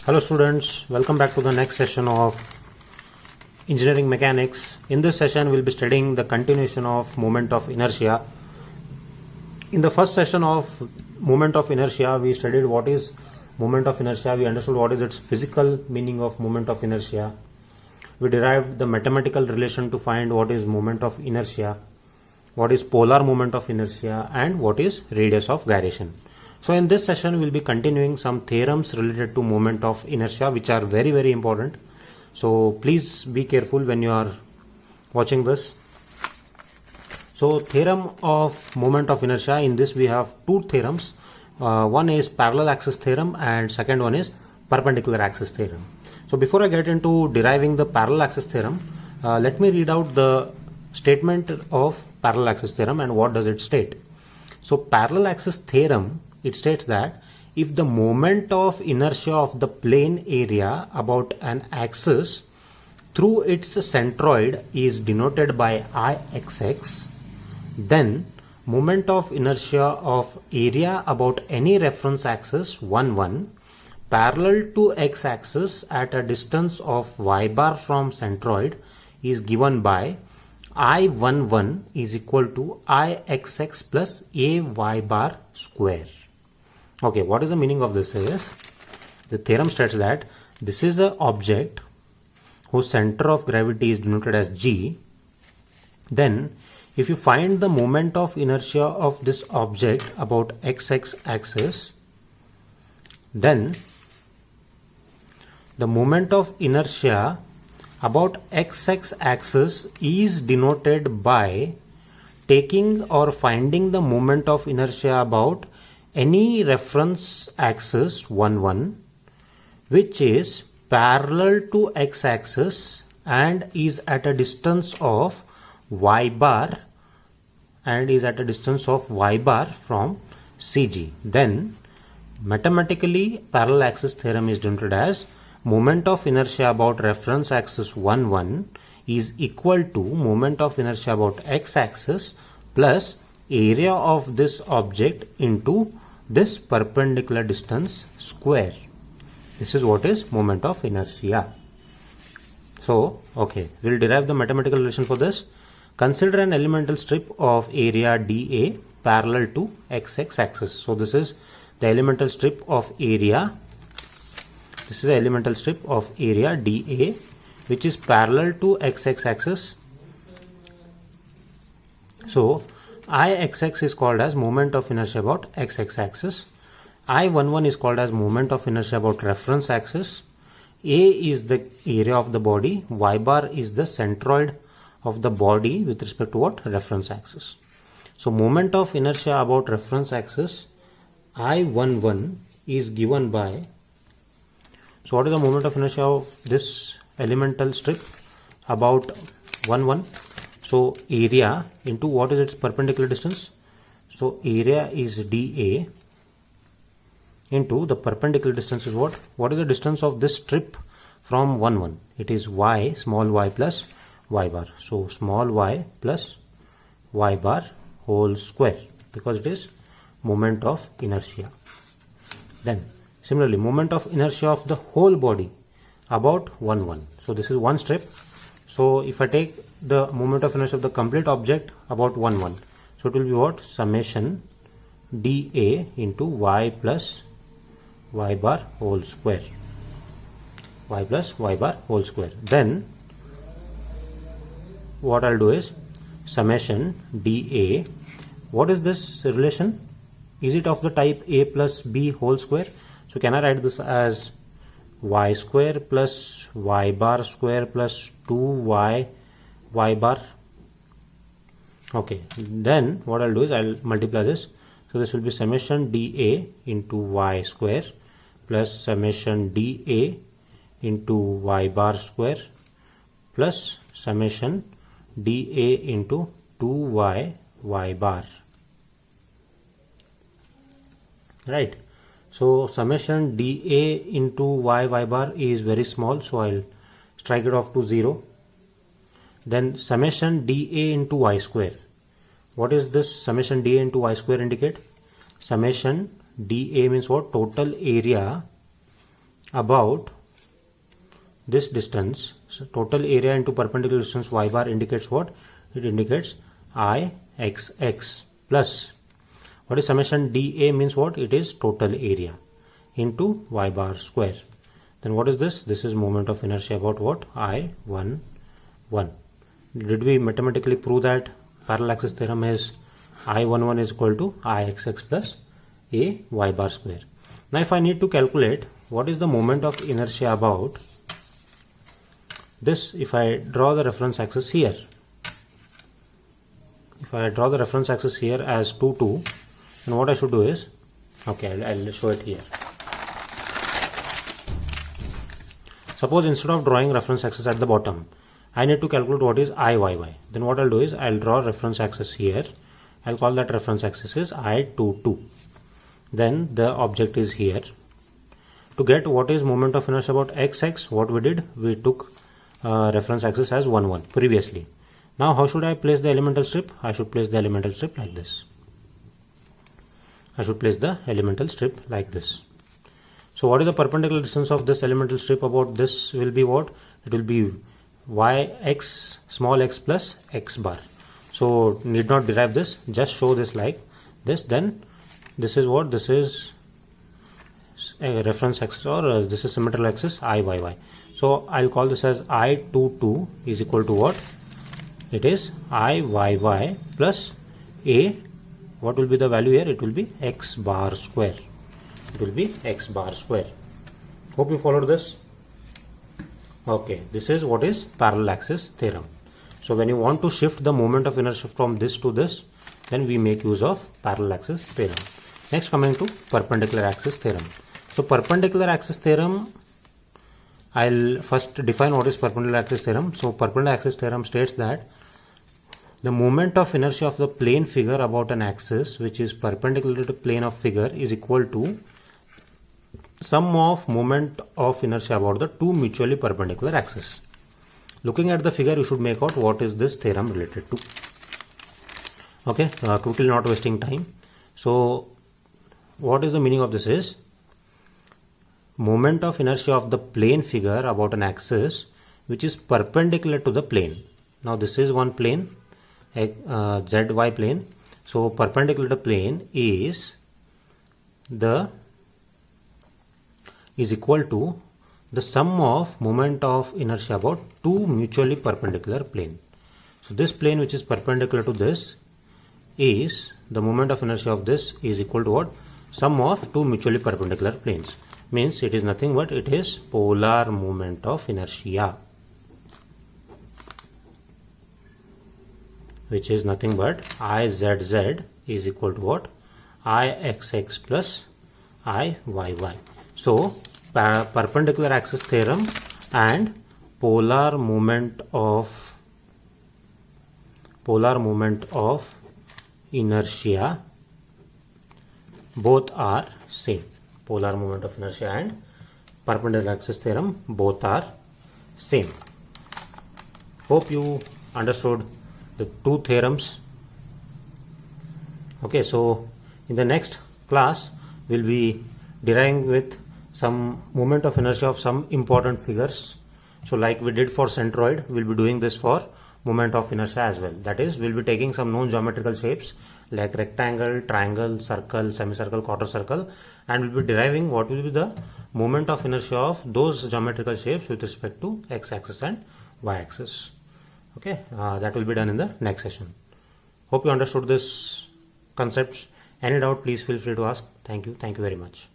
Hello students, welcome back to the next session of engineering mechanics. In this session we'll be studying the continuation of moment of inertia. In the first session of moment of inertia we studied what is moment of inertia, we understood what is its physical meaning of moment of inertia. We derived the mathematical relation to find what is moment of inertia, what is polar moment of inertia, and what is radius of gyration. So in this session we'll be continuing some theorems related to moment of inertia which are very important. So please be careful when you are watching this. So theorem of moment of inertia, in this we have two theorems. One is parallel axis theorem and second one is perpendicular axis theorem. So before I get into deriving the parallel axis theorem, let me read out the statement of parallel axis theorem and what does it state. So parallel axis theorem, it states that if the moment of inertia of the plane area about an axis through its centroid is denoted by Ixx, then moment of inertia of area about any reference axis 1 parallel to x-axis at a distance of y bar from centroid is given by I11 is equal to Ixx plus ay bar square. Okay, what is the meaning of this is, the theorem states that this is an object whose center of gravity is denoted as G. Then if you find the moment of inertia of this object about xx axis, then the moment of inertia about xx axis is denoted by taking or finding the moment of inertia about any reference axis 1 which is parallel to x axis and is at a distance of y bar from CG. Then mathematically parallel axis theorem is denoted as moment of inertia about reference axis 1 is equal to moment of inertia about x axis plus area of this object into this perpendicular distance square. This is what is moment of inertia. So okay, we'll derive the mathematical relation for this. Consider an elemental strip of area dA parallel to xx axis. So this is the elemental strip of area. This is the elemental strip of area dA which is parallel to xx axis. So Ixx is called as moment of inertia about xx axis. I11 is called as moment of inertia about reference axis. A is the area of the body. Y bar is the centroid of the body with respect to what? Reference axis. So moment of inertia about reference axis I11 is given by, so what is the moment of inertia of this elemental strip about 1 So area into what is its perpendicular distance. So area is dA into the perpendicular distance is what? What is the distance of this strip from 1 It is y, small y plus y bar. So small y plus y bar whole square, because it is moment of inertia. Then similarly moment of inertia of the whole body about 1 So this is one strip. So if I take the moment of inertia of the complete object about 1 so it will be what? Summation dA into y plus y bar whole square. Y plus y bar whole square. Then what I'll do is summation dA. What is this relation? Is it of the type a plus b whole square? So can I write this as y square plus y bar square plus 2y y bar? Okay, then what I'll do is I'll multiply this. So this will be summation dA into y square plus summation dA into y bar square plus summation dA into 2y y bar. Right. So summation dA into y bar is very small, so I'll strike it off to 0. Then summation dA into y square. What is this summation dA into y square indicate? Summation dA means what? Total area about this distance, so total area into perpendicular distance y bar indicates what? It indicates Ixx plus what is summation dA means what? It is total area into y bar square. Then what is this? This is moment of inertia about what? I11. Did we mathematically prove that parallel axis theorem is I11 is equal to Ixx plus a y bar square? Now if I need to calculate what is the moment of inertia about this, if I draw the reference axis here, if I draw the reference axis here as 2, 2, then what I should do is, okay, I'll show it here. Suppose instead of drawing reference axis at the bottom, I need to calculate what is Iyy. Then what I'll do is, I'll draw reference axis here. I'll call that reference axis is I22. Then the object is here. To get what is moment of inertia about Xx, what we did, we took reference axis as 1, 1 previously. Now how should I place the elemental strip? I should place the elemental strip like this. I should place the elemental strip like this. So what is the perpendicular distance of this elemental strip about this will be what? It will be Yx small x plus x bar. So need not derive this, just show this like this. Then this is what? This is a reference axis, or this is symmetrical axis Iyy. So I'll call this as I22 is equal to what? It is Iyy plus a, what will be the value here? It will be x bar square. It will be x bar square. Hope you followed this. Okay, this is what is parallel axis theorem. So when you want to shift the moment of inertia from this to this, then we make use of parallel axis theorem. Next, coming to perpendicular axis theorem. So perpendicular axis theorem, I'll first define what is perpendicular axis theorem. So perpendicular axis theorem states that the moment of inertia of the plane figure about an axis which is perpendicular to plane of figure is equal to sum of moment of inertia about the two mutually perpendicular axes. Looking at the figure, you should make out what is this theorem related to. Okay, quickly, not wasting time. So what is the meaning of this is moment of inertia of the plane figure about an axis which is perpendicular to the plane. Now this is one plane, zy plane. So perpendicular to plane is equal to the sum of moment of inertia about two mutually perpendicular plane. So this plane which is perpendicular to this is the moment of inertia of this is equal to what? Sum of two mutually perpendicular planes. Means it is nothing but it is polar moment of inertia, which is nothing but Izz is equal to what? Ixx plus Iyy. So perpendicular axis theorem and polar moment of inertia both are same. Polar moment of inertia and perpendicular axis theorem both are same. Hope you understood the two theorems. Okay, so in the next class we'll be deriving with some moment of inertia of some important figures. So like we did for centroid, we'll be doing this for moment of inertia as well. That is, we'll be taking some known geometrical shapes like rectangle, triangle, circle, semicircle, quarter circle, and we'll be deriving what will be the moment of inertia of those geometrical shapes with respect to x-axis and y-axis. Okay, that will be done in the next session. Hope you understood this concepts. Any doubt, please feel free to ask. Thank you very much.